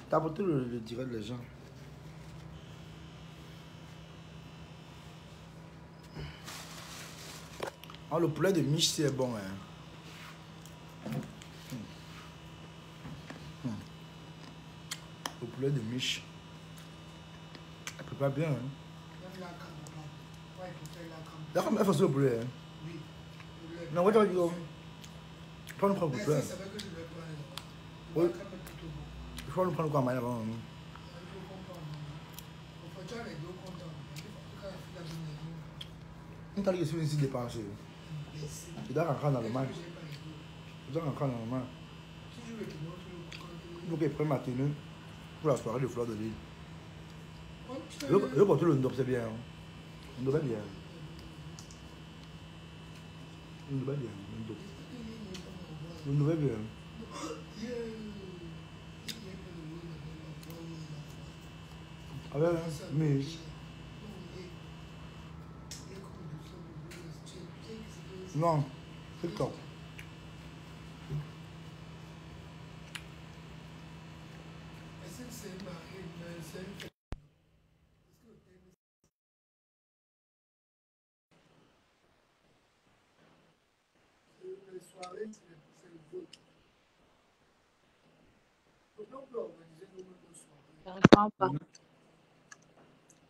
T'as apporté le direct les gens. Ah, le poulet de miche, c'est bon. Hein. Le poulet de miche. Elle prépare bien. Hein. La femme, elle fait le poulet. Hein. Non, ouais, tu vas dire. Prends le poulet. Oui. Il faut nous prendre quoi, Maya? On t'a dit que si vous dépensé. Tu dois rentrer dans le mal. Tu dois rentrer dans le mal. Il faut qu'il prenne ma tenue pour la soirée de fleurs de l'île. Je porte le ndop, c'est bien. Le ndop est bien. Le ndop est bien. Le ndop est bien. Avec mais non, c'est top.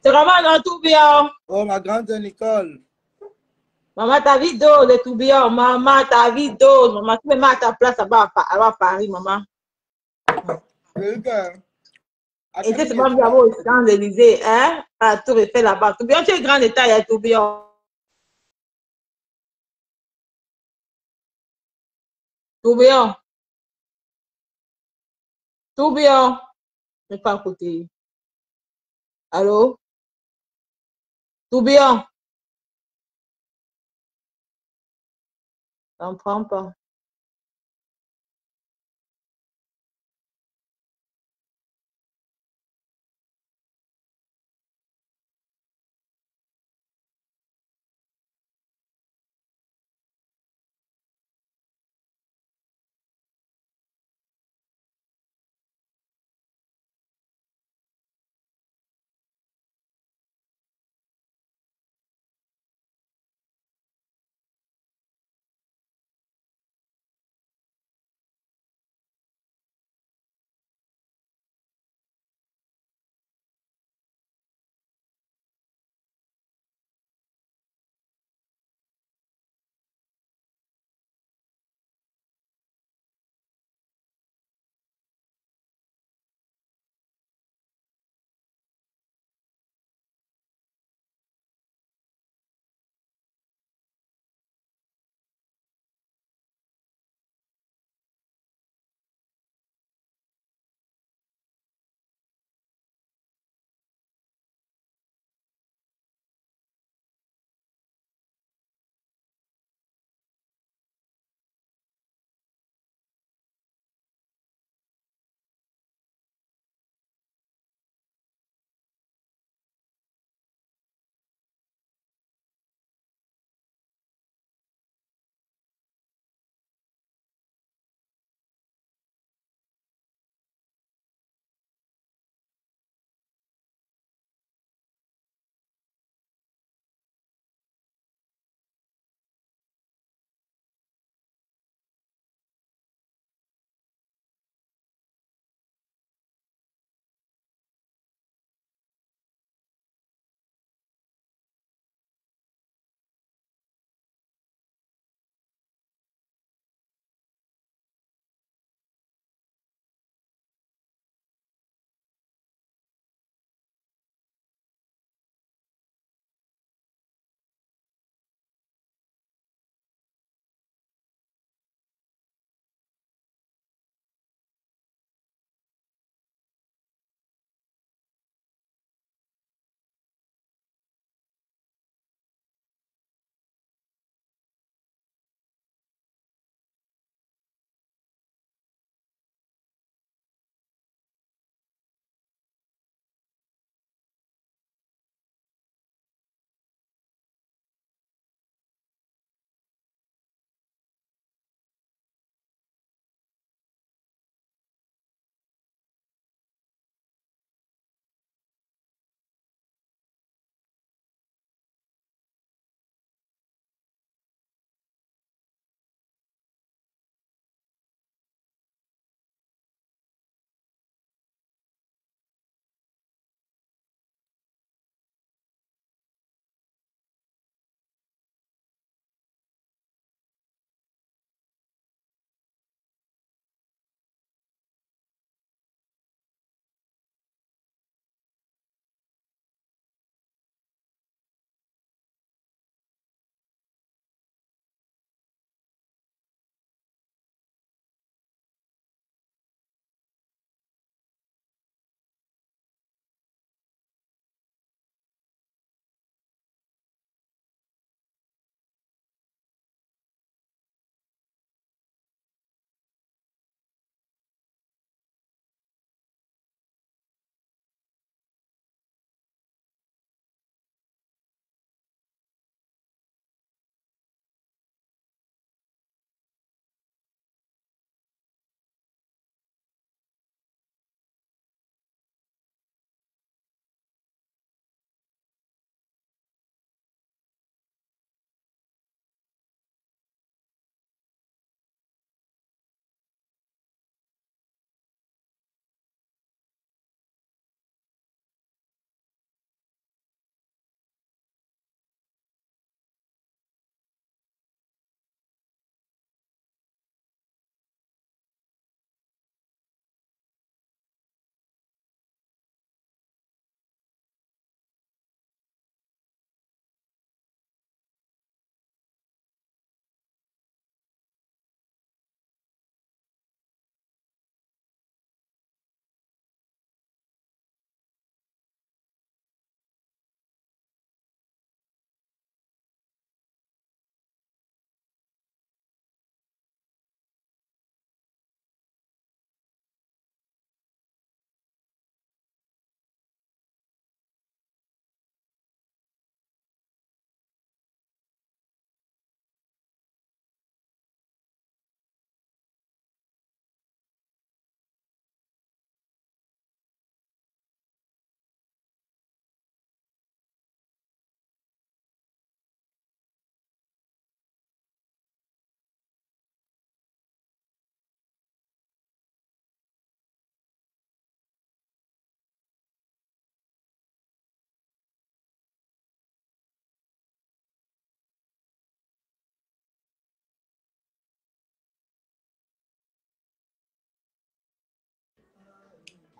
C'est vraiment dans tout bien. Oh, ma grande Nicole. Maman, ta vie d'eau, le tourbillon. Maman, ta vie d'eau. Maman, tu me mets à ta place là-bas à Paris, maman. Et c'est pas bien au Champs-Élysées, hein? À Tour Eiffel là-bas. Tourbillon, tu es grand état, il y a tourbillon. Tourbillon. Tourbillon. Je ne pas à côté. Allô? Tourbillon. Ça ne prend pas.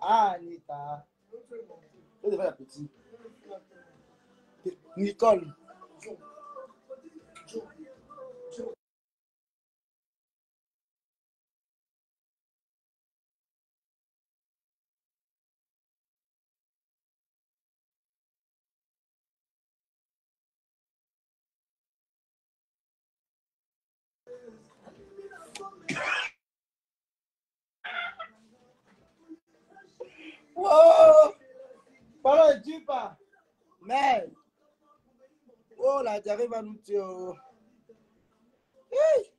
Ah, Anita. Je devrais la petite. Nicole. Oh! Parle, dis pas. Mais. Oh, là, tu arrives à nous tuer. Hey!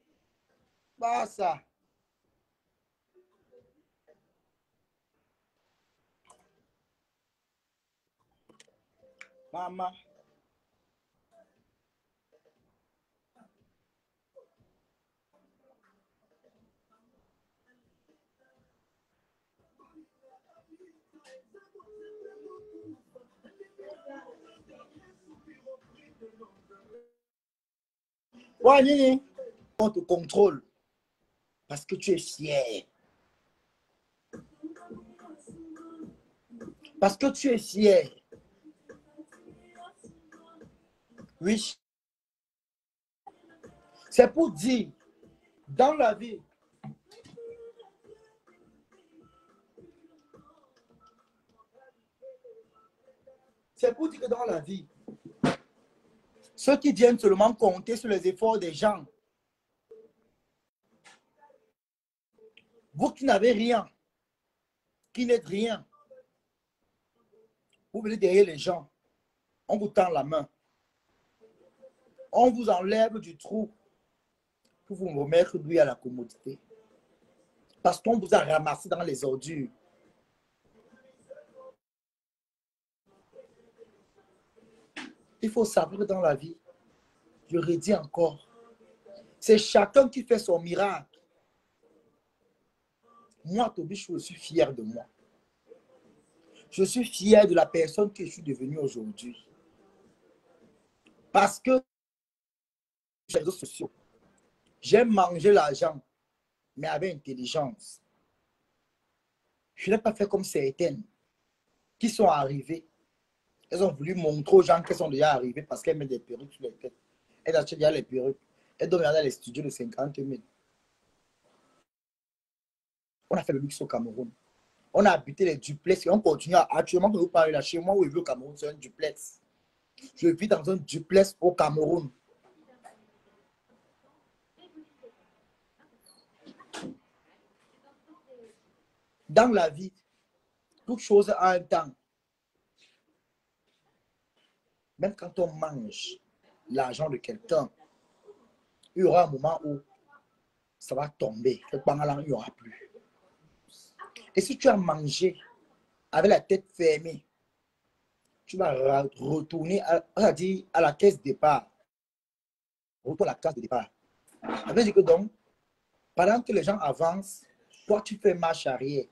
Pas ça. Maman. Ouais, Nini. On te contrôle. Parce que tu es fier. Parce que tu es fier. Oui. C'est pour dire, dans la vie, c'est pour dire que dans la vie, ceux qui viennent seulement compter sur les efforts des gens, vous qui n'avez rien, qui n'êtes rien, vous venez derrière les gens, on vous tend la main, on vous enlève du trou pour vous remettre lui à la commodité. Parce qu'on vous a ramassé dans les ordures. Il faut savoir que dans la vie, je redis encore, c'est chacun qui fait son miracle. Moi, Toby, je suis fier de moi. Je suis fier de la personne que je suis devenue aujourd'hui. Parce que les réseaux sociaux, j'aime manger l'argent, mais avec intelligence. Je n'ai pas fait comme certaines qui sont arrivées. Elles ont voulu montrer aux gens qu'elles sont déjà arrivées parce qu'elles mettent des perruques sur les têtes. Elles achètent déjà les perruques. Elles doivent regarder les studios de 50 000. On a fait le luxe au Cameroun. On a habité les duplex et on continue actuellement que vous parlez là. Chez moi où je vis au Cameroun, c'est un duplex. Je vis dans un duplex au Cameroun. Dans la vie, toute chose a un temps. Même quand on mange l'argent de quelqu'un, il y aura un moment où ça va tomber. Il n'y aura plus. Et si tu as mangé avec la tête fermée, tu vas retourner à la caisse de départ. Retourne à la case de départ. Ça veut dire que donc, pendant que les gens avancent, toi, tu fais marche arrière.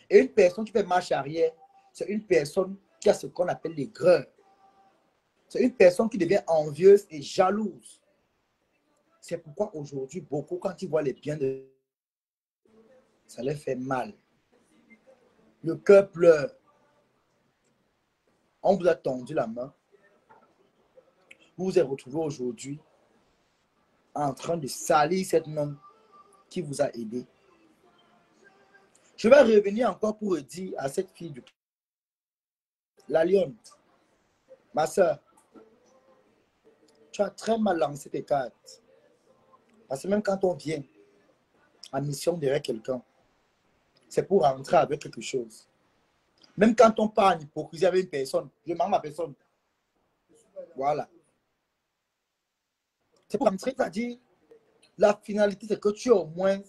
Et une personne qui fait marche arrière, c'est une personne qui a ce qu'on appelle l'aigreur. C'est une personne qui devient envieuse et jalouse. C'est pourquoi aujourd'hui, beaucoup, quand ils voient les biens de... ça leur fait mal. Le cœur pleure. On vous a tendu la main. Vous vous êtes retrouvé aujourd'hui en train de salir cette main qui vous a aidé. Je vais revenir encore pour dire à cette fille du... La lionne, ma soeur, tu as très mal lancé tes cartes. Parce que même quand on vient en mission derrière quelqu'un, c'est pour rentrer avec quelque chose. Même quand on part en hypocrisie avec une personne, je manque ma personne. Voilà. C'est pour rentrer, c'est-à-dire, la finalité, c'est que tu au moins,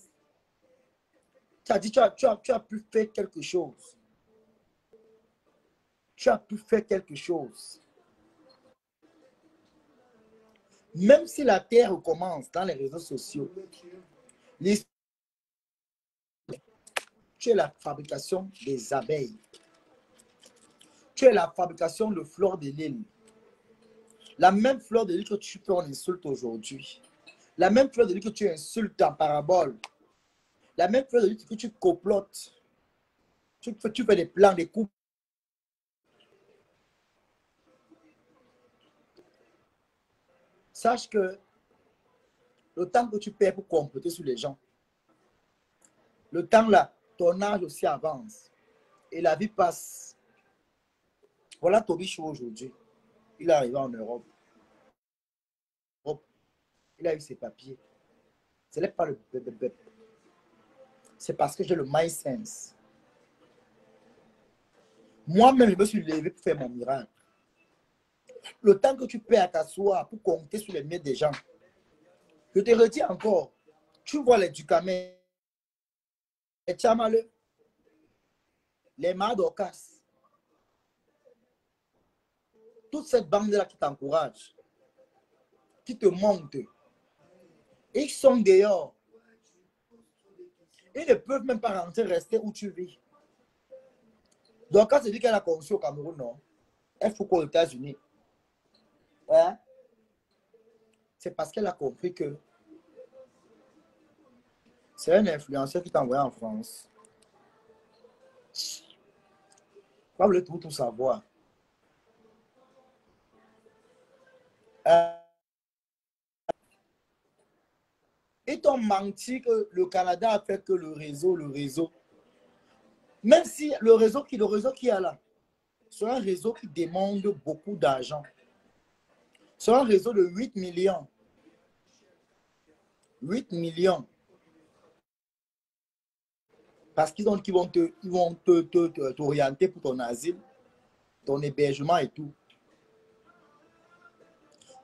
c'est-à-dire, tu as pu faire quelque chose. Tu as pu faire quelque chose. Même si la terre recommence dans les réseaux sociaux, tu es la fabrication des abeilles. Tu es la fabrication de fleurs de l'île. La même fleur de l'île que tu peux en insulte aujourd'hui. La même fleur de l'île que tu insultes en parabole. La même fleur de l'île que tu complotes. Tu fais des plans, des coupes. Sache que le temps que tu perds pour compléter sur les gens, le temps là, ton âge aussi avance. Et la vie passe. Voilà Toby Chou aujourd'hui. Il est arrivé en Europe. Il a eu ses papiers. Ce n'est pas le bébé. C'est parce que j'ai le my sense. Moi-même, je me suis levé pour faire mon miracle. Le temps que tu perds à t'asseoir pour compter sur les miens des gens, je te redis encore, tu vois les Ducamel, les Tchamaleux, les Madocas, toute cette bande-là qui t'encourage, qui te monte, ils sont dehors. Ils ne peuvent même pas rentrer, rester où tu vis. Donc, quand tu dis qu'elle a conçu au Cameroun, non, elle faut qu'aux États-Unis. Hein? C'est parce qu'elle a compris que c'est un influenceur qui t'a envoyé en France. Pas voulu tout savoir. Ils t'ont menti que le Canada a fait que le réseau. Même si le réseau qui est là, c'est un réseau qui demande beaucoup d'argent. C'est un réseau de 8 millions. 8 millions. Parce qu'ils vont t'orienter pour ton asile, ton hébergement et tout.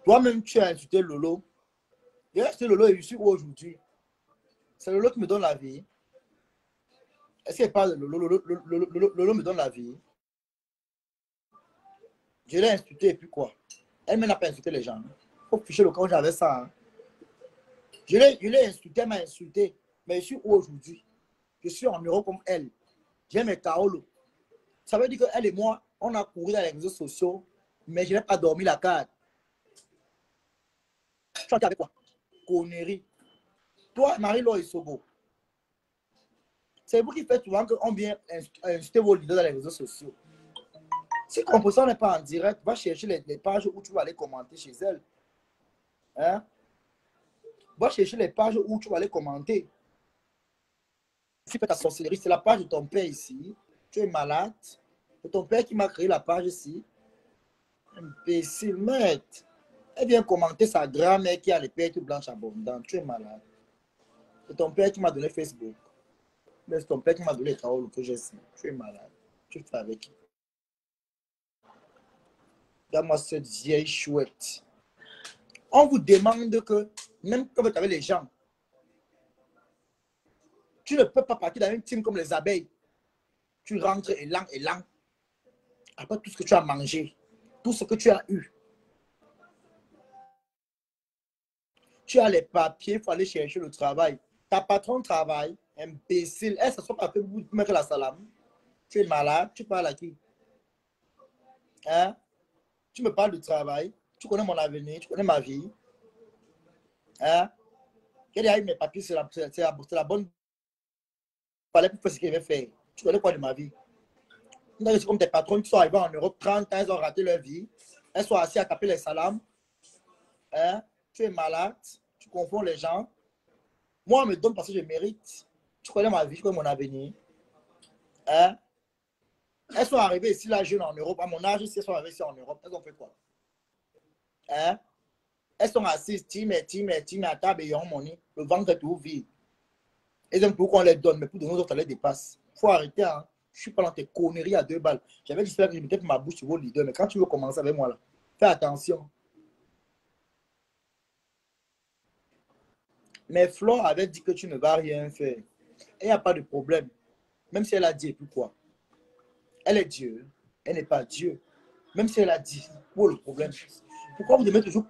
Toi-même, tu as insulté Lolo. Et là, Lolo est ici aujourd'hui. C'est Lolo qui me donne la vie. Est-ce qu'elle parle de Lolo? Lolo me donne la vie. Je l'ai insulté et puis quoi? Elle n'a pas insulté les gens. Il faut ficher le camp, j'avais ça. Hein. Je l'ai insulté, elle m'a insulté. Mais je suis où aujourd'hui? Je suis en Europe comme elle. J'ai mes Kaolo. Ça veut dire qu'elle et moi, on a couru dans les réseaux sociaux, mais je n'ai pas dormi la carte. Tu as avec quoi? Connerie. Toi, Marie-Laure Isobo, c'est vous qui faites souvent qu'on vient insulter vos leaders dans les réseaux sociaux. Si Composition n'est pas en direct, va chercher les pages où tu vas aller commenter chez elle. Hein? Va chercher les pages où tu vas aller commenter. Si tu fais ta sorcellerie, c'est la page de ton père ici. Tu es malade. C'est ton père qui m'a créé la page ici. Imbécile, mec. Elle vient commenter sa grand-mère qui a les pertes blanches abondantes. Tu es malade. C'est ton père qui m'a donné Facebook. Mais c'est ton père qui m'a donné les paroles que j'ai su. Tu es malade. Tu fais avec qui? Regarde-moi cette vieille chouette. On vous demande que, même quand vous avez les gens, tu ne peux pas partir dans une team comme les abeilles. Tu rentres élan. Après tout ce que tu as mangé, tout ce que tu as eu. Tu as les papiers, il faut aller chercher le travail. Ta patronne travaille, imbécile. Elle ne se pas fait pour mettre la salame. Tu es malade, tu parles à qui? Hein? Tu me parles du travail, tu connais mon avenir, tu connais ma vie. Hein? Quel est mes papiers, c'est la bonne. Il fallait pour faire ce qu'il avait fait. Tu connais quoi de ma vie? C'est comme tes patrons qui sont arrivés en Europe, 30 ans, ils ont raté leur vie. Elles sont assises à taper les salames. Hein? Tu es malade, tu confonds les gens. Moi, on me donne parce que je mérite. Tu connais ma vie, tu connais mon avenir. Hein? Elles sont arrivées ici, là, jeunes en Europe. À mon âge, si elles sont arrivées ici en Europe, elles ont fait quoi? Hein? Elles sont assises, team à table et ont monnaie. Le ventre est tout vide. Elles aiment pour qu'on les donne, mais pour de nous autres, ça les dépasse. Il faut arrêter. Hein? Je ne suis pas dans tes conneries à 2 balles. J'avais dit que je mettais ma bouche sur vos leaders, mais quand tu veux commencer avec moi, là, fais attention. Mais Flore avait dit que tu ne vas rien faire. Et il n'y a pas de problème. Même si elle a dit, et puis quoi? Elle est Dieu. Elle n'est pas Dieu. Même si elle a dit, où est le problème? Pourquoi vous devez toujours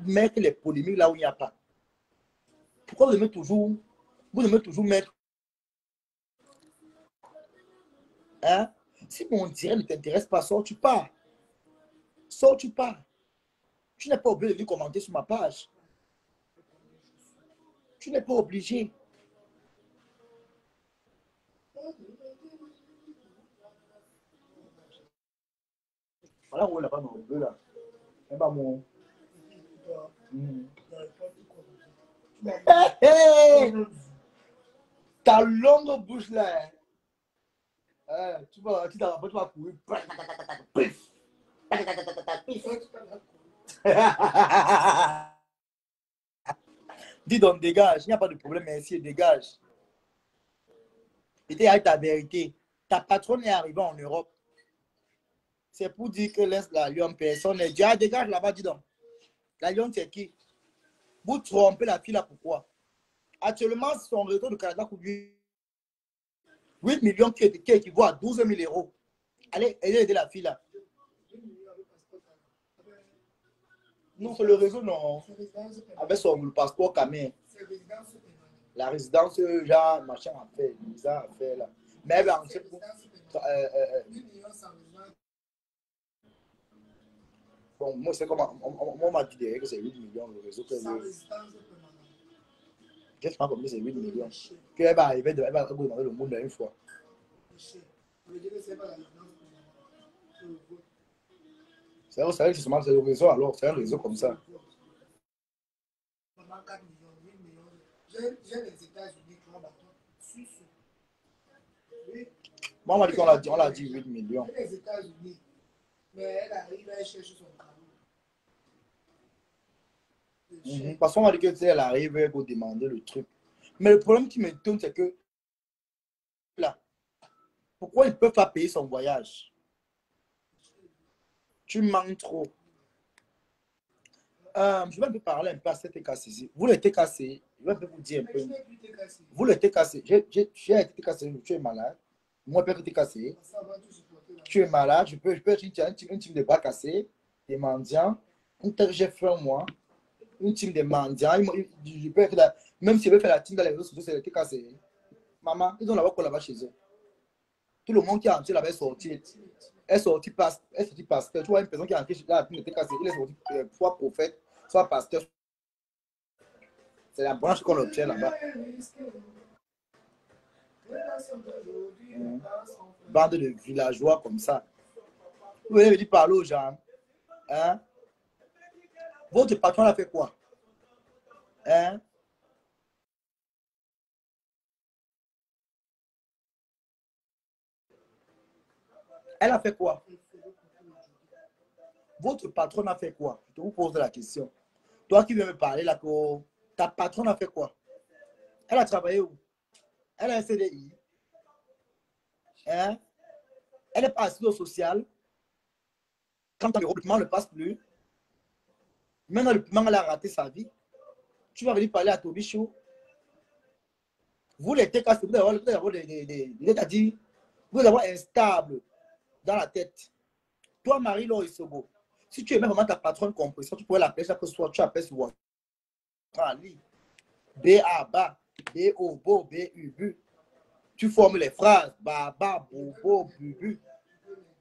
mettre les polémiques là où il n'y a pas? Pourquoi vous devez toujours mettre... Hein? Si mon direct ne t'intéresse pas, sors, tu pars. Sors, tu pars. Tu n'es pas obligé de venir commenter sur ma page. Tu n'es pas obligé. Voilà où là-bas, non, deux là. C'est pas mon. Hey, ta longue bouche là. Tu vas courir. Dis donc, dégage. Il n'y a pas de problème, merci, dégage. Et avec ta vérité. Ta patronne est arrivée en Europe. C'est pour dire que laisse la Lyon, personne n'est déjà dégage là-bas, dis donc. La Lyon, c'est qui? Vous trompez la fille là, pourquoi? Actuellement, son réseau de Canada coûte 8 millions qui équivaut à 12 000 euros. Allez, aider la fille là. Non, c'est le réseau, non. Avec son passeport camé. La résidence, genre, machin à faire, visa à faire là. Mais ben, c'est pour. Bon, moi, c'est comme. On m'a dit que c'est 8 millions le réseau. Qu'est-ce qu'on a compris, c'est 8 millions. Qu'elle va arriver, elle va demander le monde une fois. C'est vrai que c'est le réseau alors, c'est un réseau comme ça. Moi, on m'a dit qu'on l'a dit 8 millions. Mais elle arrive, elle cherche son cadeau. Parce qu'on m'a dit qu'elle arrive pour demander le truc. Mais le problème qui m'étonne, c'est que là, pourquoi ils ne peuvent pas payer son voyage? Tu mens trop. Je vais un peu parler un peu à cette TKC. Vous, le TKC, je vais un peu vous dire un peu. Vous, le TKC, j'ai été TKC, tu es malade. Moi, je peux être TKC. Tu es malade, je peux être une team de bras cassés, des mendiants. J'ai fait un mois, une team de mendiants. Je peux être là, même si je veux faire la team dans les réseaux sociaux, c'est le TKC. Maman, ils ont la voix là-bas chez eux. Tout le monde qui est entré là-bas est sorti. Elle est sortie pasteur. Tu vois une personne qui est entrée là, il est sorti soit prophète, soit pasteur. C'est la branche qu'on obtient là-bas. Bande de villageois comme ça. Vous venez me dire parler aux gens. Hein? Votre patron a fait quoi? Hein? Elle a fait quoi? Votre patron a fait quoi? Je vous pose la question. Toi qui viens me parler là, ta patronne a fait quoi? Elle a travaillé où? Elle a un CDI. Hein? Elle n'est pas assise au social. Quand le recrutement ne passe plus, maintenant le paiement, elle a raté sa vie. Tu vas venir parler à Toby Show. Vous les TKC, vous devez avoir instable dans la tête. Toi, Marie-Laure Isogo, si tu es même vraiment ta patronne compression, tu pourrais l'appeler chaque soir, tu appelles sur WhatsApp. B-A-B-A, B-O-B-O, B-U-B. Tu formes les phrases. Baba, bobo, bubu.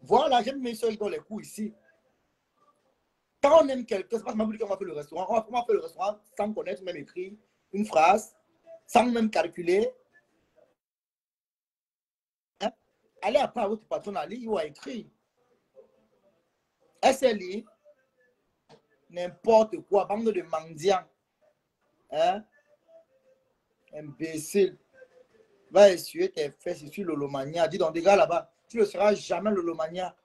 Voilà, j'aime mes soeurs dans les coups ici. Quand on aime quelqu'un, c'est pas seulement qu'on va faire le restaurant. On va faire le restaurant sans connaître, même écrire une phrase, sans même calculer. Hein? Allez après à votre patron à lire ou à écrire. SLI, n'importe quoi, bande de mendiants. Hein? Imbécile. Va essuyer tes fesses sur l'Olomania. Dis donc, des gars là-bas, tu ne seras jamais l'Olomania.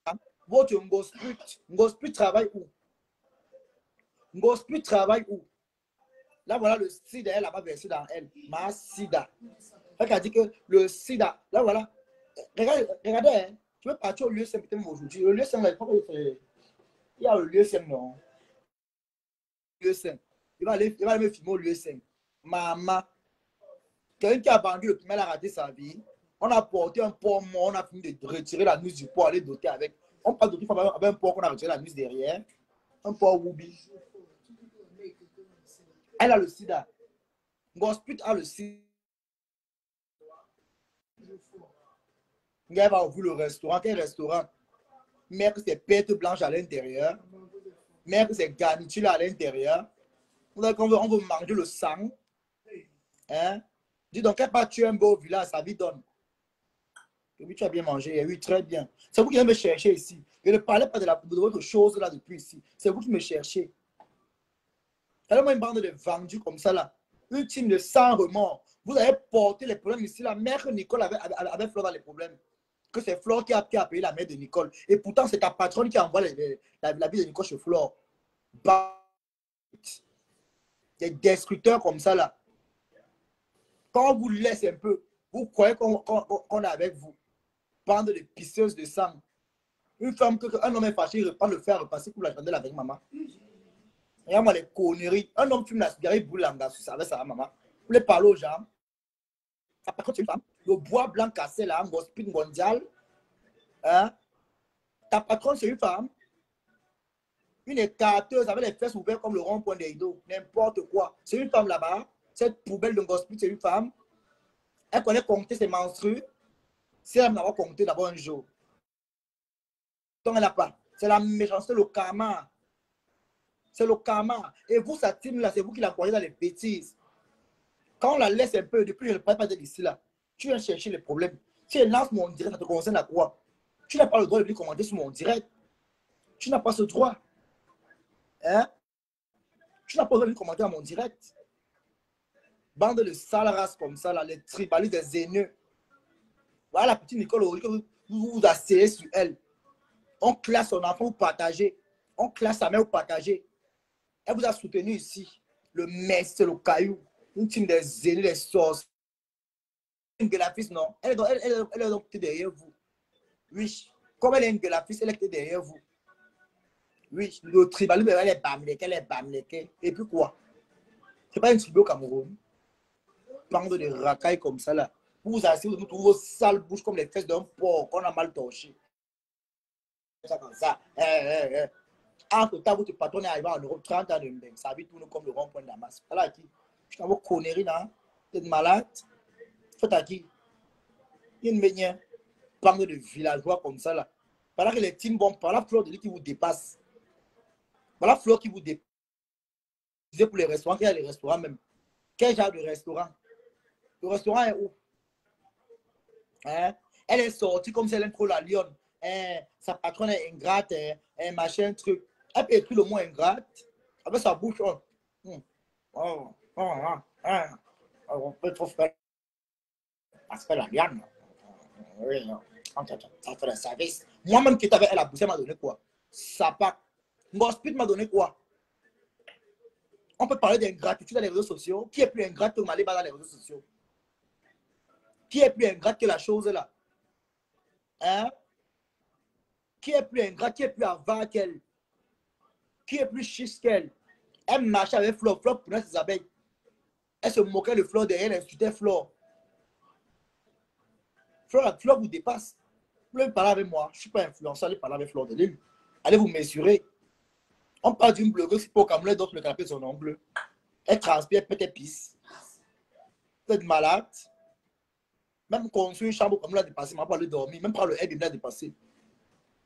Hein? Votre Ngosput travaille où? Ngosput travaille où? Là, voilà le sida, elle n'a pas versé dans elle. Ma sida. Elle a dit que le sida, là, voilà. Regardez, hein. Tu veux partir au lieu 5 peut-être aujourd'hui. Le lieu 5, là, il y a le lieu 5, non? Le lieu 5. Il va aller me filmer au lieu 5. Maman. Quelqu'un qui a vendu le piment, a raté sa vie. On a porté un porc mort, on a fini de retirer la nuit du porc, aller doter avec. On parle d'autres femmes avec un porc qu'on a retiré la nuit derrière. Un porc Woubi. Elle a le sida. Ngosput a le sida. Elle va ouvrir le restaurant. Quel restaurant? Mère, c'est pète blanche à l'intérieur. Mère, c'est garniture à l'intérieur. On veut manger le sang. Hein? Dis donc, elle pas tuer un beau village, sa vie donne. Oui, tu as bien mangé. Oui, très bien. C'est vous qui allez me chercher ici. Je ne parlais pas de votre chose là depuis ici. C'est vous qui me cherchez. Alors, une bande de vendus comme ça là. Une team de sans remords. Vous avez porté les problèmes ici. La mère Nicole avait Flore dans les problèmes. Que c'est Flore qui a payé la mère de Nicole. Et pourtant, c'est ta patronne qui envoie la vie de Nicole chez Flore. Des destructeurs comme ça là. Quand on vous laisse un peu, vous croyez qu'on est avec vous. Bande de pisseuses de sang. Une femme qu'un homme est fâché, il reprend le fer repasser pour la chandelle avec maman. Regarde-moi les conneries. Un homme fume la cigarette, il brûle l'angas avec sa maman. Vous voulez parler aux gens. Après, quand tu es une femme, le bois blanc cassé là, en hospital mondial. Hein? Ta patronne, c'est une femme. Une écarteuse avec les fesses ouvertes comme le rond-point des dos. N'importe quoi. C'est une femme là-bas. Cette poubelle de hospital, c'est une femme. Elle connaît compter ses menstrues. Si elle n'a pas compté d'abord un jour. Donc, elle n'a pas. C'est la méchanceté, le karma. C'est le karma. Et vous, sa team là, c'est vous qui l'envoyez dans les bêtises. Quand on la laisse un peu, depuis je ne parle pas d'ici là, tu viens chercher les problèmes. Si elle lance mon direct, ça te concerne à quoi? Tu n'as pas le droit de lui commenter sur mon direct. Tu n'as pas ce droit. Hein? Tu n'as pas le droit de lui commenter à mon direct. Bande de sales races comme ça, là, les tribalistes, des haineux. Voilà la petite Nicole, vous vous asseyez sur elle. On classe son enfant, vous partagez. On classe sa mère, vous partagez. Elle vous a soutenu ici. Le mestre, le caillou. Une team des aînés, des sorciers. Une gueulafiste, non. Elle est donc derrière vous. Oui. Comme elle est une gueulafiste, elle est derrière vous. Oui. Le tribalisme, elle est bamleke. Et puis quoi? C'est pas une tribu au Cameroun. Bande de racailles comme ça là. Vous vous asseyez, vous trouvez vos sales bouches comme les fesses d'un porc qu'on a mal torché. Ça comme ça. En total, votre patron est arrivé en Europe 30 ans de Mbeng. Ça habite tout comme le rond-point de Damas. Alors, qui? Je t'envoie conneries là. Tu es malade. Faut à qui? Il y a une manière. Bande de villageois comme ça là. Voilà que les teams vont par la fleur de lui qui vous dépasse. Voilà la fleur qui vous dépasse. Pour les restaurants, qu'il y a les restaurants même. Quel genre de restaurant? Le restaurant est où? Hein? Elle est sortie comme si elle aime trop la lionne. Sa patronne est ingrate, machin, truc. Elle peut écrire le mot ingrate avec sa bouche. On peut trop faire. Parce que la lionne. Oui, ça fait le service. Moi-même qui t'avais, elle a poussé, m'a donné quoi? Ça pas. Ngospit m'a donné quoi? On peut parler d'ingratitude dans les réseaux sociaux. Qui est plus ingrat que Maliba dans les réseaux sociaux? Qui est plus ingrat que la chose là? Hein? Qui est plus ingrat? Qui est plus avare qu'elle? Qui est plus chiche qu'elle? Elle marchait avec Flore. Flore prenait ses abeilles. Elle se moquait de Flore derrière, elle insultait Flore. Flore vous dépasse. Vous voulez parler avec moi? Je ne suis pas influenceur, allez parler avec Flore de Lille. Allez vous mesurer. On parle d'une blogueuse qui peut au Cameroun, d'autres le canapé de son ongle. Elle transpire, elle pète pisse. Vous êtes malade. Même construire une chambre comme elle a dépassé, même pas le dormir, même pas le Airbnb a dépassé.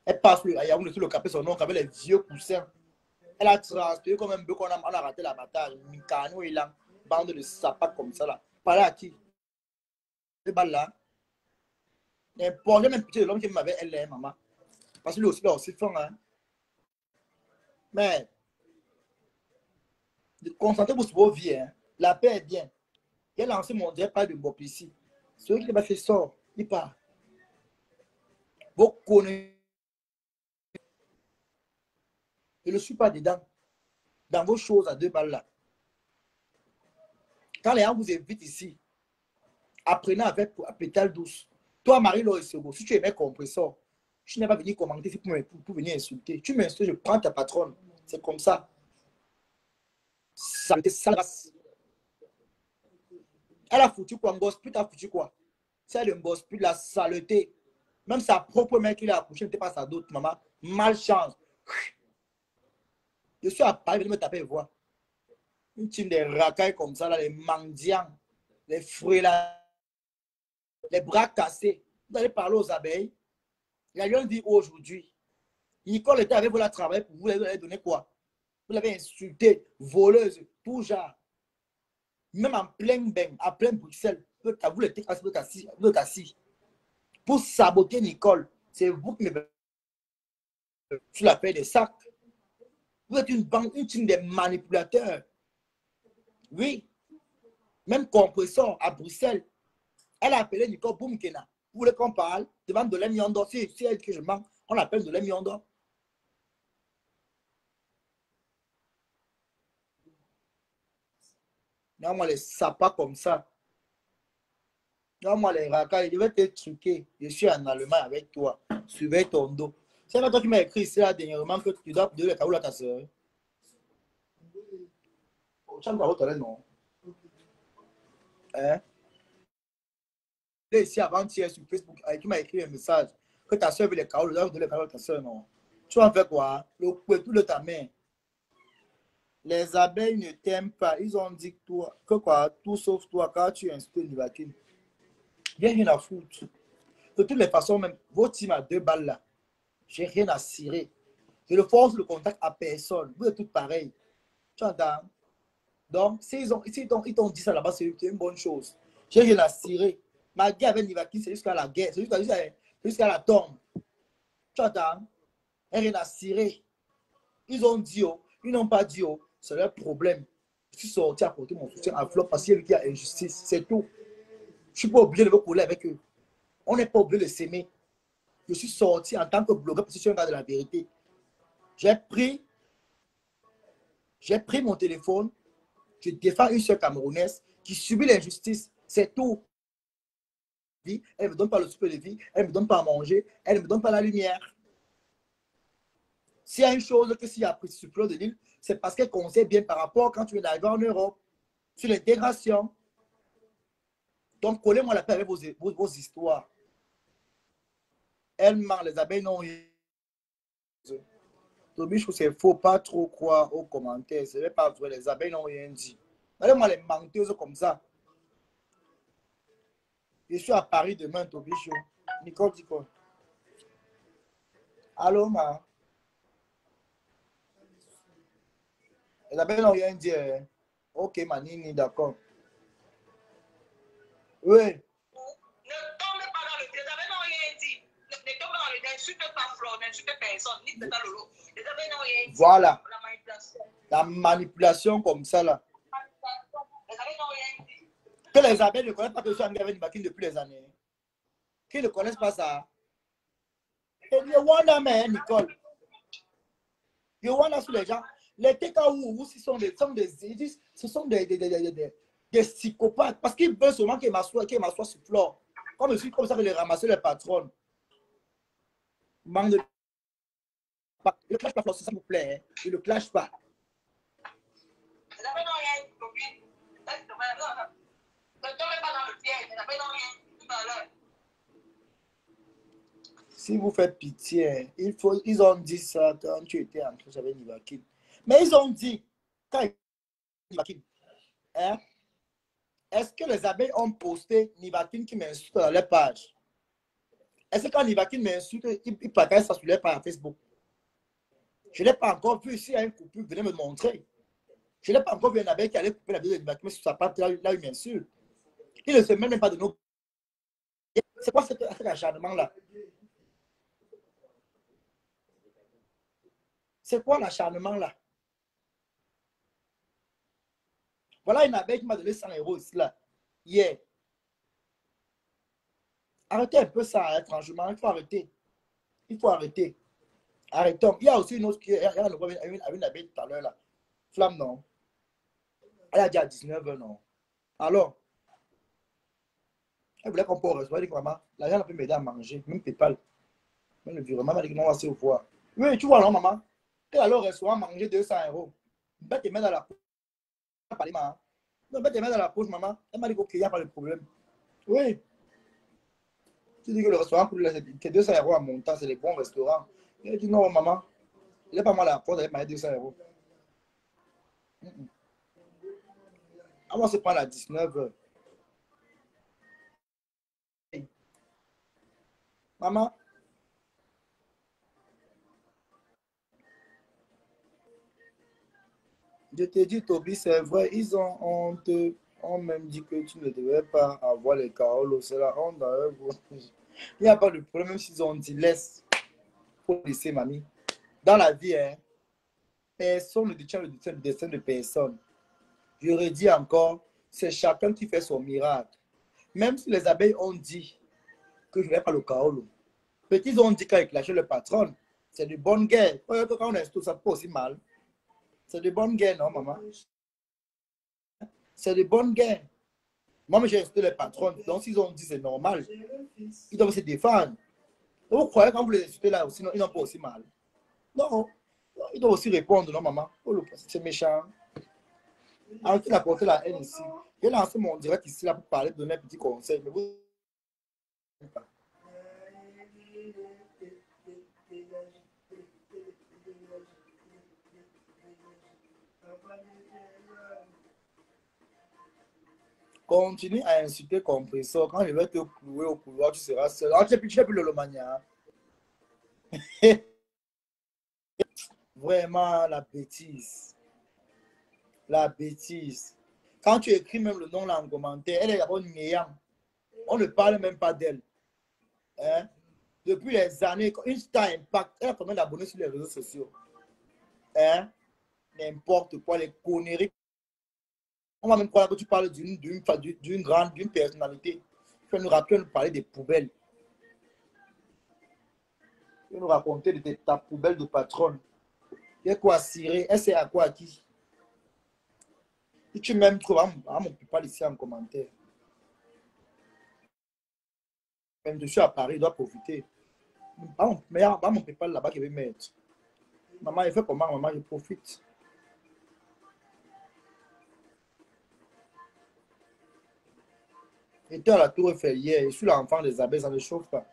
Elle passe le Ayaoundé sur le canapé de son oncle avec les vieux coussins. Elle a transpiré comme un bœuf qu'on a raté la bataille. Mikano et là, bande de sapats comme ça là. Parler à qui? Ce bal là. N'importe même pitié de l'homme qui m'avait elle, maman. Parce que lui aussi, là aussi, fond, hein. Mais, concentrez-vous sur vos vies, hein. La paix est bien. Il a lancé mon direct par de Bop ici. Celui qui m'a fait sort, il part. Vous connaissez. Je ne suis pas dedans. Dans vos choses à 2 balles là. Quand les gens vous invitent ici, apprenez avec pétale douce. Toi, Marie-Laure Sego, si tu aimais compresseur, tu n'es pas venu commenter ici pour venir insulter. Tu m'insultes, je prends ta patronne. C'est comme ça. Saleté, sale race. Elle a foutu quoi? Ngospit a foutu quoi? C'est le Ngospit, la saleté. Même sa propre mère qui l'a accouché n'était pas sa d'autre, maman. Malchance. Je suis à Paris, je me taper voix. Une team de racailles comme ça, là, les mendiants, les fruits là, les bras cassés. Vous allez parler aux abeilles. La lionne dit aujourd'hui, Nicole était avec vous la travail pour vous, vous avez donné quoi? Vous l'avez insulté, voleuse, tout genre. Même en plein bain, en plein Bruxelles, vous êtes assis. pour saboter Nicole. C'est vous qui me sur la paix des sacs. Vous êtes une banque, une team de manipulateurs. Oui. Même compresseur à Bruxelles. Elle a appelé Nicole Boumkena. Vous voulez qu'on parle? Demande de l'Emiondo. C'est elle que je manque. On appelle de l'Emiondo. Non, moi, les sapas comme ça. Non, moi, les racailles, je vais te truquer. Je suis en Allemagne avec toi. Surveille ton dos. C'est pas toi qui m'as écrit ici là dernièrement que tu dois donner le cadeau à ta soeur. Tu as un cadeau, non? Hein? Ici avant-hier sur Facebook, qui m'a écrit un message que ta soeur veut les cadeaux, tu dois donner le cadeau à ta soeur, non? Tu vas faire quoi? Le couteau de ta main. Les abeilles ne t'aiment pas. Ils ont dit que toi, que quoi, tout sauf toi, car tu inscris Nivaquine. J'ai rien à foutre. De toutes les façons, même votre team a 2 balles là. J'ai rien à cirer. Je ne force le contact à personne. Vous êtes tous pareils. Tu entends? Donc, s'ils t'ont dit ça là-bas, c'est une bonne chose. J'ai rien à cirer. Ma guerre avec Nivaquine, c'est jusqu'à la guerre. C'est jusqu'à la tombe. Tu entends? Rien à cirer. Ils ont dit, oh, ils n'ont pas dit, oh, c'est leur problème. Je suis sorti à porter mon soutien à Flop parce qu'il y a injustice. C'est tout. Je ne suis pas obligé de me coller avec eux. On n'est pas obligé de s'aimer. Je suis sorti en tant que blogueur parce que je suis un gars de la vérité. J'ai pris mon téléphone. Je défends une soeur camerounaise qui subit l'injustice. C'est tout. Elle ne me donne pas le souper de vie. Elle ne me donne pas à manger. Elle ne me donne pas la lumière. S'il y a une chose que s'il y a pris sur Fleur de Lille, c'est parce qu'elle conseille bien par rapport quand tu es arrivé en Europe sur l'intégration. Donc, collez-moi la paix avec vos histoires. Elle ment, les abeilles n'ont rien. Toby, je trouve que c'est faux, pas trop croire aux commentaires. Ce n'est pas vrai, les abeilles n'ont rien dit. Regardez-moi les menteuses comme ça. Je suis à Paris demain, Toby. Nicole dit quoi? Allô, ma? Les abeilles n'ont rien dit. Hein? Ok, Manini, d'accord. Oui. Ne tombe pas dans le... Les abeilles n'ont rien dit. Ne tombe pas dans le... N'insulte pas Flore, n'insulte personne, ni Tata Lolo. Les abeilles n'ont rien dit. Voilà. La manipulation. La manipulation comme ça, là. Les abeilles n'ont rien dit. Que les abeilles ne connaissent pas que je suis en avec Nivaquine depuis les années. Qu'ils ne connaissent pas ça. Et you wonder, man, Nicole. You wonder sur les gens. Les TKU, ce sont des psychopathes. Parce qu'ils veulent seulement qu'ils m'assoient sur Flore. Comme je suis comme ça que les ramasser les patrons. Manque de... Le clash pas, s'il vous plaît. Hein. Il ne le clash pas. Les abeilles n'ont rien dit. Ne tombez pas dans le piège. Les abeilles n'ont rien dit tout à l'heure. Si vous faites pitié, ils ont dit ça quand tu étais en train avec Nivaquine. Mais ils ont dit, quand Nivaquine, hein, est-ce que les abeilles ont posté Nivaquine qui m'insulte dans leur page? Est-ce que quand Nivaquine m'insulte, ils partagent ça sur leur page Facebook? Je ne l'ai pas encore vu. S'il y a un couple, venez me montrer. Je n'ai pas encore vu un abeille qui allait couper la vidéo de Nivaquine sur sa page, là où il m'insulte. Il ne se met même pas de nos... C'est quoi cet acharnement-là? C'est quoi l'acharnement là? Voilà une abeille qui m'a donné 100 € ici là. Hier. Arrêtez un peu ça, hein, franchement. Il faut arrêter. Il faut arrêter. Arrêtons. Il y a aussi une autre qui avait une abeille tout à l'heure là. Flamme, non. Elle a dit à 19h, non. Alors, elle voulait qu'on peut recevoir. Elle dit que maman, l'argent peut m'aider à manger. Même PayPal. Même le virement, elle dit que non, on va se voir. Oui, tu vois, non, maman. Tu allais au restaurant manger 200 €. Va te mettre dans la poche. Non, va te mettre dans la poche, maman. Elle m'a dit qu'il n'y a pas de problème. Oui. Tu dis que le restaurant coûte 200 € à montant, c'est les bons restaurants. Elle dit non, maman. Il n'est pas moi la porte, elle m'a dit 200 €. On va se prendre à 19h. Maman. Je te dis, Toby, c'est vrai, on même dit que tu ne devais pas avoir les carolos. C'est la honte dans eux. Il n'y a pas de problème, même s'ils ont dit laisse. Il faut laisser, mamie. Dans la vie, hein, personne ne détient le destin de personne. Je redis encore, c'est chacun qui fait son miracle. Même si les abeilles ont dit que je ne vais pas le Kaolo. Petits ont dit qu'avec lâché le patron, c'est de bonne guerre. Quand on est tout ça peut aussi mal. C'est de bonne guerre, non, maman? C'est de bonne guerre. Moi, j'ai resté les patrons. Donc, s'ils ont dit c'est normal, ils doivent se défendre. Vous croyez quand vous les insultez là aussi, ils n'ont pas aussi mal. Non, ils doivent aussi répondre, non, maman? Oh, c'est méchant. Alors qu'il a porté la haine ici. J'ai lancé mon direct ici là pour parler, donner un petit conseil. Mais vous. Continue à insulter compresseur. Quand je vais te clouer au couloir, tu seras seul. Ah, tu n'es plus le Lomania. Vraiment, la bêtise. La bêtise. Quand tu écris même le nom là en commentaire, elle est d'abord néant. On ne parle même pas d'elle. Hein? Depuis les années, une star impact, elle a combien d'abonnés sur les réseaux sociaux? Hein? N'importe quoi, les conneries. On va même croire que tu parles d'une grande, d'une personnalité. Tu vas nous rappeler, nous parler des poubelles. Tu vas nous raconter de ta poubelle de patronne. Il y a quoi cirer? Elle sait à quoi à qui? Si tu m'aimes trop, va mon PayPal ici en commentaire. Même je suis à Paris, il doit profiter. Mais il y a mon PayPal là-bas qui veut mettre. Maman, il fait comment? Maman, je profite. J'étais à la Tour Eiffel hier, je suis l'enfant des abeilles, ça ne chauffe pas.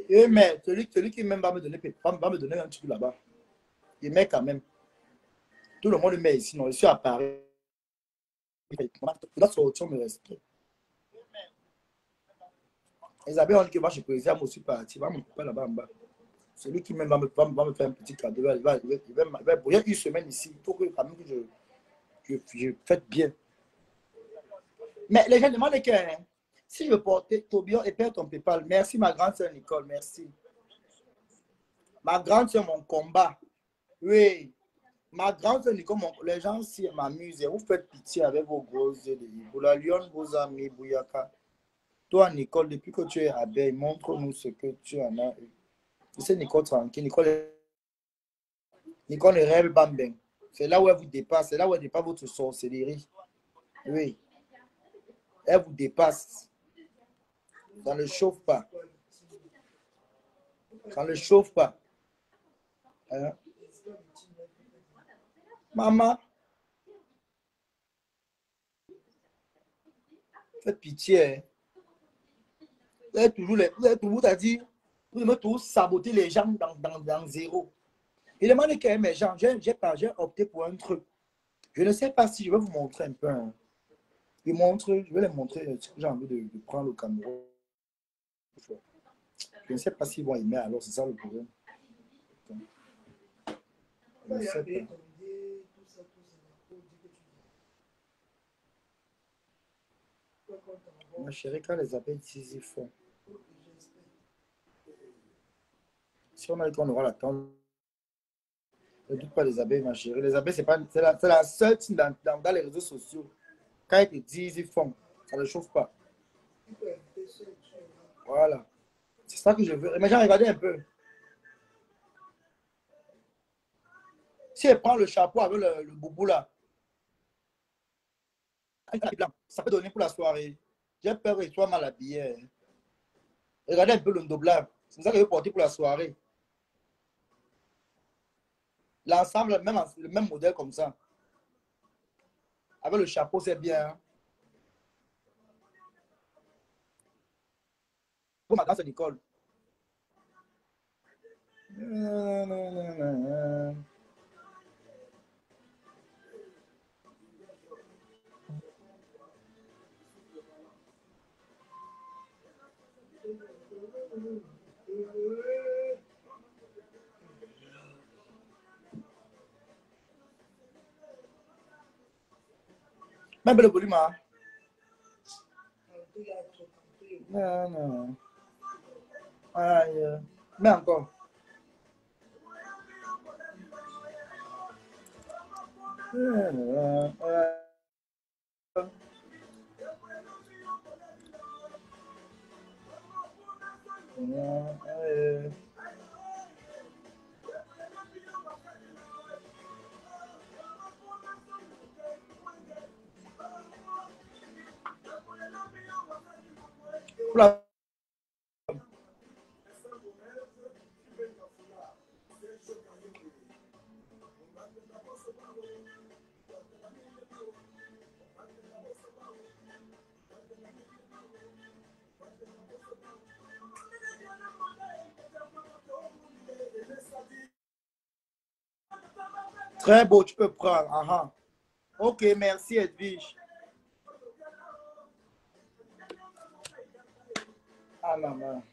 Et mais celui qui même va me donner un truc là-bas. Il met quand même. Tout le monde le met ici. Non, je suis à Paris. Il doit sortir, me rester. Les abeilles ont dit que moi je suis président, moi aussi parti. Va me couper là-bas en bas. Celui qui même va me faire un petit cadeau. Il va brouiller une semaine ici. Il faut que, quand même, que je fête bien. Mais les gens demandent que hein, si je portais Tobion et perds ton PayPal. Merci ma grande soeur Nicole, merci. Ma grande soeur, mon combat. Oui. Ma grande soeur Nicole, les gens s'y m'amusent. Vous faites pitié avec vos gros yeux de livre. La lionne, vos amis, Bouyaka. Toi, Nicole, depuis que tu es abeille, montre-nous ce que tu en as eu. Tu sais, Nicole, tranquille. Nicole ne rêve pas bien. C'est là où elle vous dépasse. C'est là où elle dépasse votre sorcellerie. Oui. Elle vous dépasse. Ça ne chauffe pas. Ça ne chauffe pas. Hein? Maman, faites pitié. Hein? Vous avez toujours dit, vous aimez toujours saboter les gens dans zéro. Il demande que mes gens, j'ai opté pour un truc. Je ne sais pas si je vais vous montrer un peu. Hein. Je vais les montrer ce que j'ai envie de prendre au Cameroun. Je ne sais pas s'ils vont aimer, alors c'est ça le problème. Je ne sais pas. Ma chérie, quand les abeilles disent, ils font. Si on a dit qu'on aura la temps, ne doute pas des abeilles, ma chérie. Les abeilles, c'est la seule team dans les réseaux sociaux. Quand ils te disent, ils font. Ça ne chauffe pas. Voilà. C'est ça que je veux. Mais j'ai regardé un peu. Si elle prend le chapeau avec le boubou là, ça peut donner pour la soirée. J'ai peur qu'il soit mal habillé. Regardez un peu le doublage. C'est ça que je veux porter pour la soirée. L'ensemble, le même modèle comme ça. Avec le chapeau, c'est bien. Hein? Pour ma grande Nicole. Même le volume, hein? Non, non. Aïe. Mais encore. Oula. Très beau, tu peux prendre. Ah, ah. Ok, merci Edwige. Ah maman.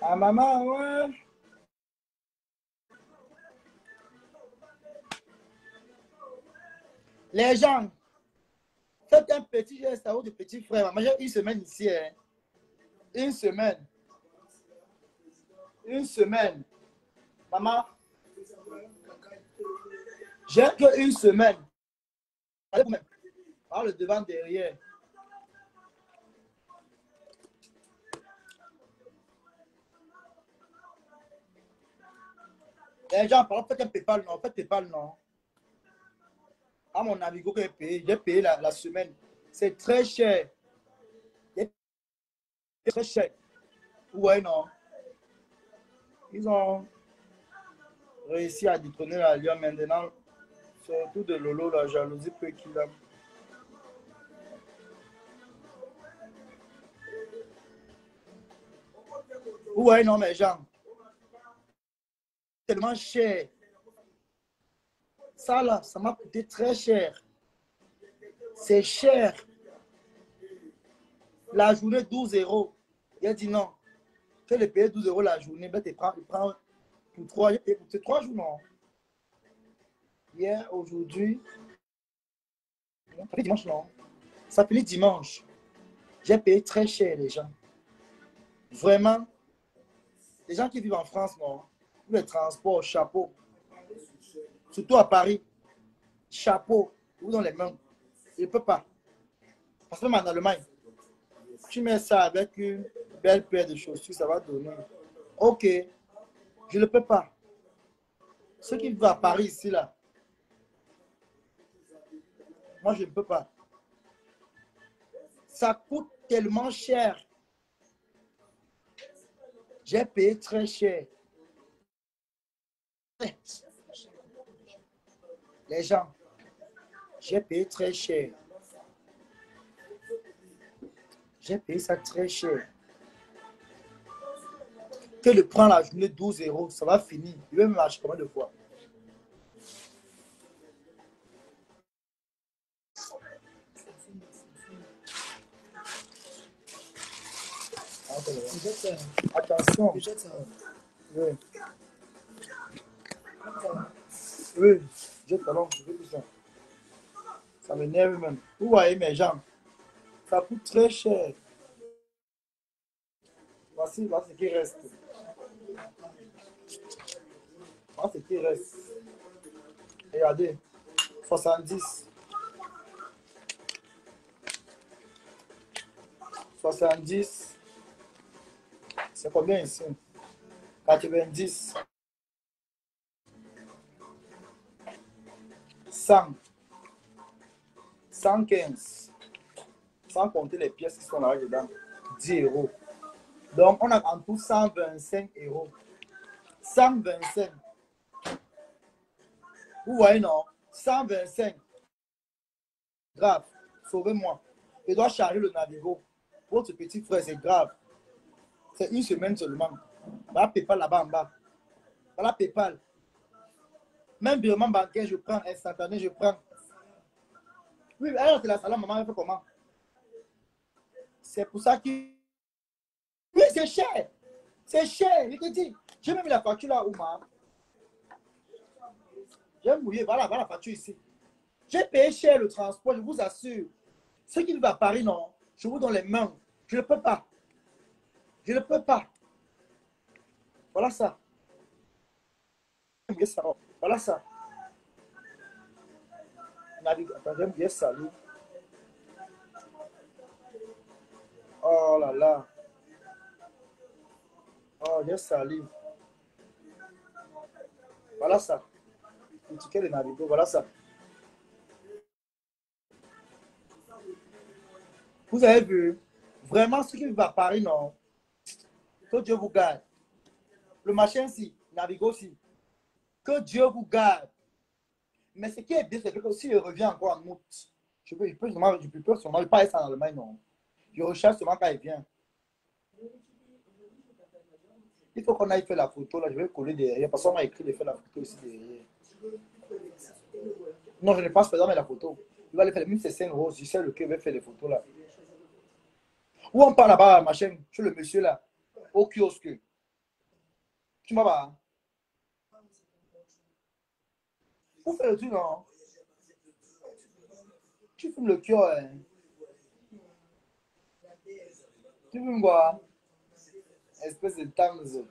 Ah maman, ouais. Les gens, faites un petit geste à votre petit frère. Moi, j'ai une semaine ici. Hein. Une semaine. Une semaine. Maman, j'ai que une semaine. Par le devant, derrière. Les gens, par exemple, faites un PayPal, non. Faites PayPal, non. À mon amigo que j'ai payé la semaine. C'est très cher. C'est très cher. Ouais, non. Ils ont réussi à détrôner la Lyon maintenant. Surtout de Lolo, la jalousie peut qu'il a. Ouais, non, mais gens. Tellement cher. Ça, là, ça m'a coûté très cher. C'est cher. La journée, 12 euros. Il a dit non. Tu le payer 12 euros la journée. Ben, tu prends pour 3 jours. C'est 3 jours, non? Hier, aujourd'hui. Ça fait dimanche, non? Ça finit dimanche. J'ai payé très cher, les gens. Vraiment. Les gens qui vivent en France, non? Pour les transports, chapeau. Surtout à Paris. Chapeau. Ou dans les mains. Il ne peut pas. Parce que même en Allemagne, tu mets ça avec une belle paire de chaussures, ça va donner. Ok, je ne peux pas. Ceux qui vivent à Paris ici, là, moi, je ne peux pas. Ça coûte tellement cher. J'ai payé très cher. Les gens, j'ai payé très cher. J'ai payé ça très cher. Que de prendre la journée 12 euros, ça va finir. Je vais me marcher combien de fois? Attention. Oui. Oui, j'ai talent. Ça m'énerve même. Vous voyez mes jambes. Ça coûte très cher. Voici ce qui reste. Voici ce qui reste. Regardez. 70. 70. C'est combien ici? 90. 100. 115. Sans compter les pièces qui sont là-dedans. 10 euros. Donc, on a en tout 125 euros. 125. Vous voyez, non? 125. Grave. Sauvez-moi. Je dois charger le Navigo. Votre petit frère, c'est grave. C'est une semaine seulement. Voilà PayPal là-bas en bas. Voilà PayPal. Même virement bancaire, je prends. Instantané, je prends. Oui, alors c'est la salle, maman, elle fait comment? C'est pour ça que... Oui, c'est cher. C'est cher. Je te dis. J'ai même mis la facture là, Ouma. J'ai mouillé, voilà la facture ici. J'ai payé cher le transport, je vous assure. Ceux qui vivent à Paris, non, je vous donne les mains. Je ne peux pas. Je ne peux pas. Voilà ça. Voilà ça. Attends, j'aime bien salut. Oh là là. Oh, j'ai sali. Voilà ça. Le ticket de Navigo, voilà ça. Vous avez vu, vraiment, ceux qui vivent à Paris, non. Que Dieu vous garde. Le machin, si. Navigo, si. Que Dieu vous garde. Mais ce qui est bien, c'est que si je reviens encore en août, je peux sûrement pas être en Allemagne, non. Je recherche seulement quand il vient. Il faut qu'on aille faire la photo, là, je vais coller derrière, parce qu'on m'a écrit de faire la photo ici derrière. Non, je ne pense pas dans la photo. Il va aller faire, même c'est 5 euros, je sais lequel va faire les photos là. Où on part là-bas, machin, chez le monsieur là, au kiosque. Tu m'as pas. Où faire le truc, non? Tu fumes le kiosque, hein? Tu fumes quoi? Espèce de tanzo.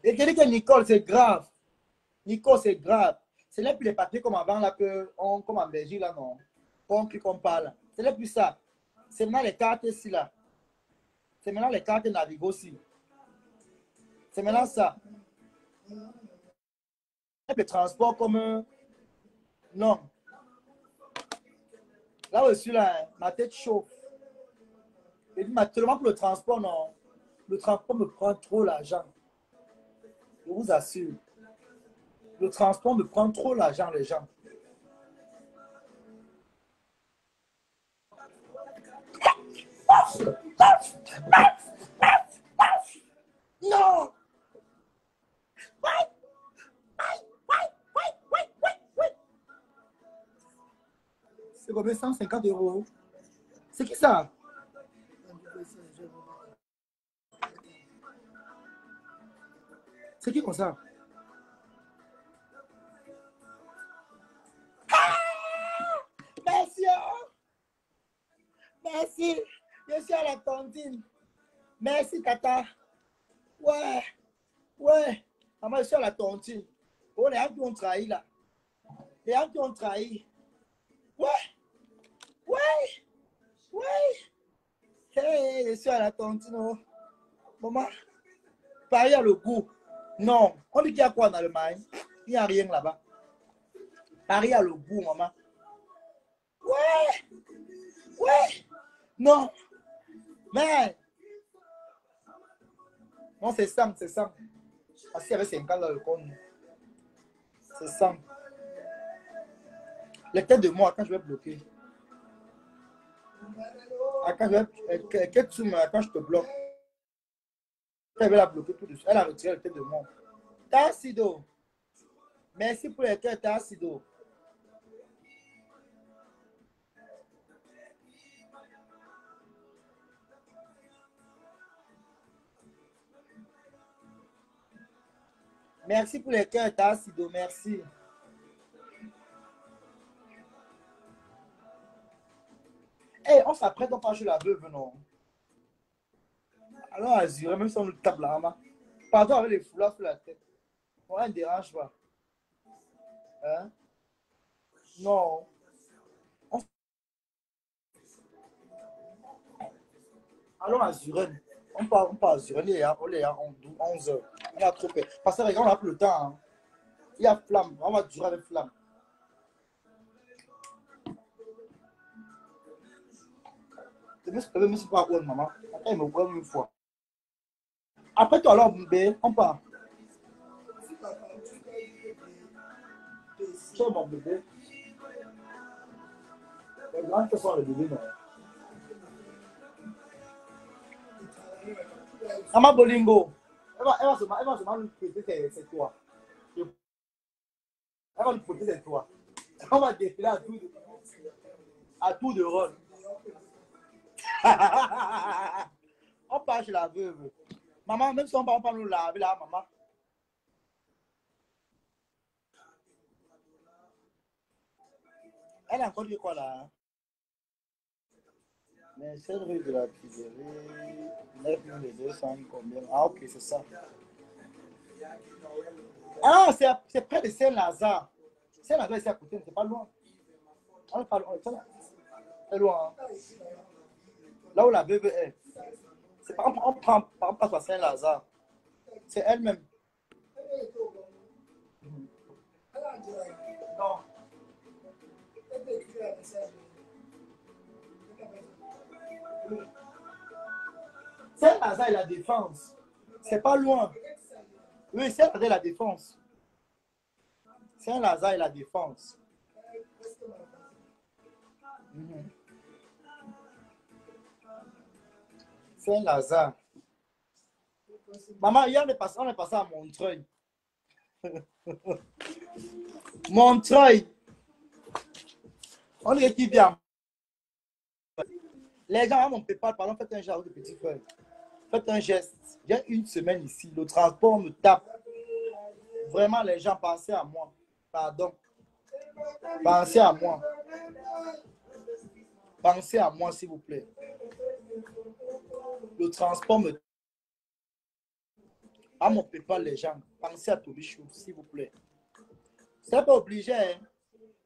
Et tu dis que Nicole, c'est grave. Nicole, c'est grave. C'est là plus les papiers comme avant, là, comme en Belgique, là, non. Qu'on parle. C'est là plus ça. C'est maintenant les cartes ici, là. C'est maintenant les cartes Navigo aussi. C'est maintenant ça. Le transport comme... Non. Là où je suis là, ma tête chauffe. Et tellement pour le transport, non. Le transport me prend trop l'argent. Je vous assure. Le transport me prend trop l'argent, les gens. Non! C'est combien? 150 euros. C'est qui ça? C'est qui comme ça? Merci! Oh! Merci! Je suis à la cantine. Merci, Tata. Ouais, ouais. Maman, je suis à la tontine. Oh, les gens qui ont trahi là. Les gens qui ont trahi. Ouais, ouais, ouais. Hey, je suis à la tontine. Oh. Maman, Paris a le goût. Non. On dit qu'il y a quoi en Allemagne? Il n'y a rien là-bas. Paris a le goût, maman. Ouais, ouais. Non. Mais. Non, c'est ça, c'est ça. Parce qu'il y avait 50 dans le compte. C'est ça. Les têtes de moi, quand je vais bloquer. Quand je te bloque. Elle va la bloquer tout de suite. Elle a retiré le tête de moi. Tassido. Merci pour les cœurs, Tassido. Merci pour les cœurs, Tassido. Merci. Hey, on s'apprête, on part chez la veuve, non? Alors, Azure, même si on le tape là, pardon avec les foulards sur la tête. On ne dérange pas. Hein? Non. Allons à Zuren. On part à Zuren, on est à 11 heures. On a trop peur. Parce que regarde, on n'a plus le temps. Hein. Il y a flamme. On va durer avec flamme. Je ne sais pas où, maman. Attends, il me voit une fois. Après toi, alors, bébé, on part. C'est mon bébé. Les grands qui sont les bébés, non. Maman Bolingo. Elle va seulement nous prêter ses toits. Elle va nous prêter ses toits. On va défiler à tout de rôle. On part chez la veuve. Maman, même si on part nous laver là, maman. Elle a encore dit quoi là? Mais c'est rue de la Pizzerie, 9200, combien? Ah, ok, c'est ça. Ah, c'est près de Saint-Lazare. Saint-Lazare, c'est à côté, c'est pas loin. On n'est pas loin, c'est loin. Hein. Là où la veuve est. C'est pas, on passe à Saint-Lazare. C'est elle-même. Non. Saint-Lazare et la Défense. C'est pas loin. Oui, Saint-Lazare et la Défense. Saint-Lazare et la Défense. Saint-Lazare. Maman, hier, on est passé à Montreuil. Montreuil. On est qui vient. Les gens, on ne peut pas, pardon, faites un geste de petit frère. Faites un geste. Il y a une semaine ici, le transport me tape. Vraiment, les gens, pensez à moi. Pardon. Pensez à moi. Pensez à moi, s'il vous plaît. Le transport me tape. À mon PayPal, les gens. Pensez à Tobichou, s'il vous plaît. Ce n'est pas obligé. Hein.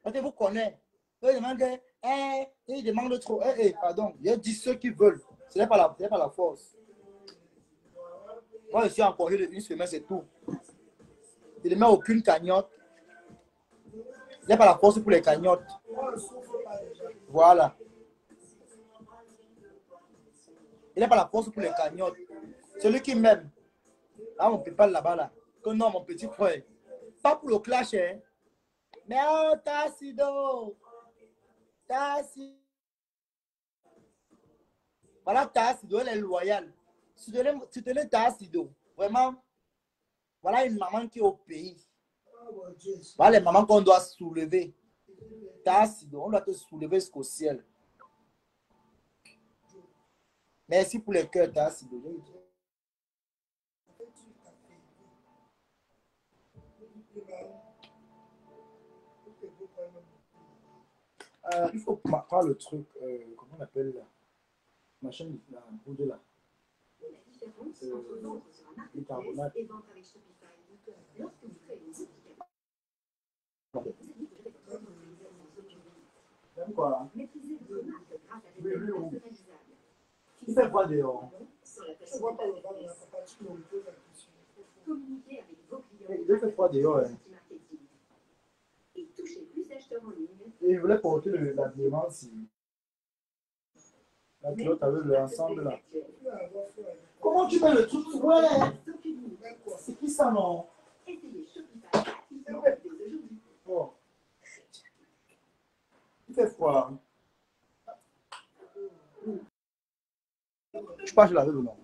Parce que vous connaissez. Ils demandent trop. Pardon. Il y a 10 ceux qui veulent. Ce n'est pas la force. Moi, je suis encore une semaine, c'est tout. Il ne met aucune cagnotte. Il n'y a pas la force pour les cagnottes. Voilà. Il n'y a pas la force pour les cagnottes. Celui qui m'aime. Ah, on ne peut pas là-bas, là. Que non, mon petit frère. Pas pour le clash, hein. Mais oh, Tassido. Tassido. Voilà, Tassido, elle est loyale. Soutenez Tassido. Vraiment. Voilà une maman qui est au pays. Voilà les mamans qu'on doit soulever. Tassido, on doit te soulever jusqu'au ciel. Merci pour les cœurs, Tassido. Il faut prendre le truc, comment on appelle là? Machin, la poudre là. Le carbonate. Même quoi? Il fait quoi dehors? Il fait quoi dehors? Hein? Et il voulait porter l'habillement si. La culotte avec l'ensemble là. Comment tu mets le truc? Ouais! C'est qui ça, non? Oh. Il fait quoi? Je sais pas, je l'avais ou non.